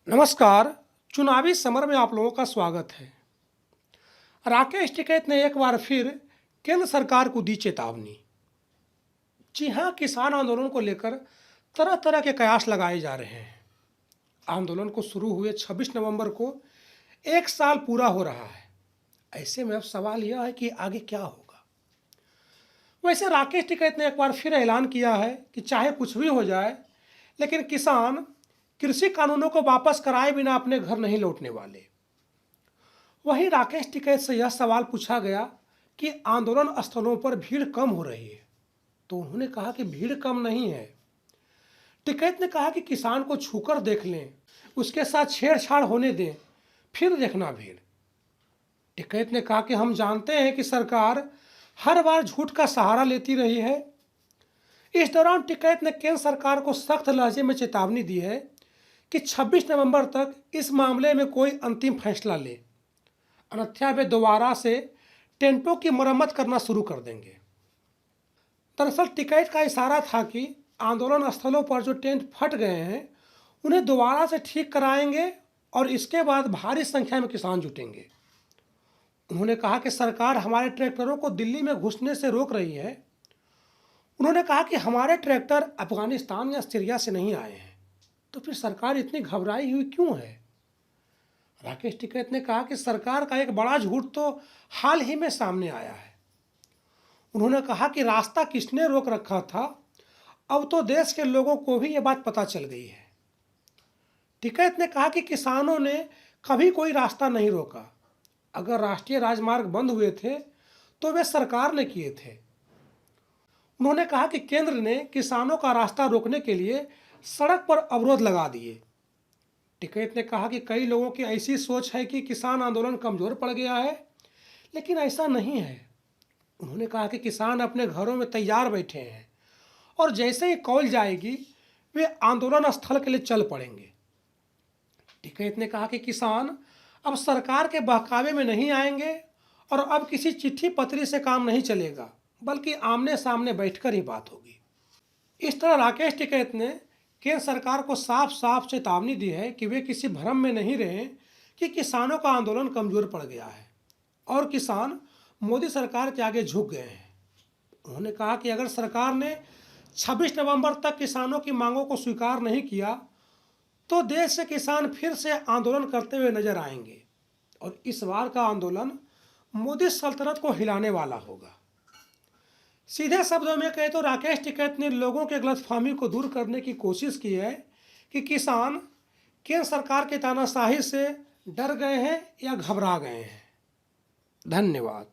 नमस्कार। चुनावी समर में आप लोगों का स्वागत है। राकेश टिकैत ने एक बार फिर केंद्र सरकार को दी चेतावनी। जी हां, किसान आंदोलन को लेकर तरह तरह के कयास लगाए जा रहे हैं। आंदोलन को शुरू हुए 26 नवंबर को एक साल पूरा हो रहा है। ऐसे में अब सवाल यह है कि आगे क्या होगा। वैसे राकेश टिकैत ने एक बार फिर ऐलान किया है कि चाहे कुछ भी हो जाए, लेकिन किसान कृषि कानूनों को वापस कराए बिना अपने घर नहीं लौटने वाले। वहीं राकेश टिकैत से यह सवाल पूछा गया कि आंदोलन स्थलों पर भीड़ कम हो रही है, तो उन्होंने कहा कि भीड़ कम नहीं है। टिकैत ने कहा कि किसान को छूकर देख लें, उसके साथ छेड़छाड़ होने दें, फिर देखना भीड़। टिकैत ने कहा कि हम जानते हैं कि सरकार हर बार झूठ का सहारा लेती रही है। इस दौरान टिकैत ने केंद्र सरकार को सख्त लहजे में चेतावनी दी है कि 26 नवंबर तक इस मामले में कोई अंतिम फैसला ले, अन्यथा वे दोबारा से टेंटों की मरम्मत करना शुरू कर देंगे। दरअसल टिकैत का इशारा था कि आंदोलन स्थलों पर जो टेंट फट गए हैं उन्हें दोबारा से ठीक कराएंगे और इसके बाद भारी संख्या में किसान जुटेंगे। उन्होंने कहा कि सरकार हमारे ट्रैक्टरों को दिल्ली में घुसने से रोक रही है। उन्होंने कहा कि हमारे ट्रैक्टर अफगानिस्तान या सीरिया से नहीं आए हैं, तो फिर सरकार इतनी घबराई हुई क्यों है। राकेश टिकैत ने कहा कि सरकार का एक बड़ा झूठ तो हाल ही में सामने आया है। उन्होंने कहा कि रास्ता किसने रोक रखा था, अब तो देश के लोगों को भी ये बात पता चल गई है। टिकैत ने कहा कि किसानों ने कभी कोई रास्ता नहीं रोका। अगर राष्ट्रीय राजमार्ग बंद हुए थे तो वे सरकार ने किए थे। उन्होंने कहा कि केंद्र ने किसानों का रास्ता रोकने के लिए सड़क पर अवरोध लगा दिए। टिकैत ने कहा कि कई लोगों की ऐसी सोच है कि किसान आंदोलन कमजोर पड़ गया है, लेकिन ऐसा नहीं है। उन्होंने कहा कि किसान अपने घरों में तैयार बैठे हैं और जैसे ही कॉल जाएगी वे आंदोलन स्थल के लिए चल पड़ेंगे। टिकैत ने कहा कि किसान अब सरकार के बहकावे में नहीं आएंगे और अब किसी चिट्ठी पत्री से काम नहीं चलेगा, बल्कि आमने सामने बैठकर ही बात होगी। इस तरह राकेश टिकैत ने केंद्र सरकार को साफ साफ चेतावनी दी है कि वे किसी भ्रम में नहीं रहें कि किसानों का आंदोलन कमजोर पड़ गया है और किसान मोदी सरकार के आगे झुक गए हैं। उन्होंने कहा कि अगर सरकार ने 26 नवंबर तक किसानों की मांगों को स्वीकार नहीं किया तो देश से किसान फिर से आंदोलन करते हुए नजर आएंगे और इस बार का आंदोलन मोदी सल्तनत को हिलाने वाला होगा। सीधे शब्दों में कहे तो राकेश टिकैत ने लोगों के गलतफहमी को दूर करने की कोशिश की है कि किसान केंद्र सरकार की तानाशाही से डर गए हैं या घबरा गए हैं। धन्यवाद।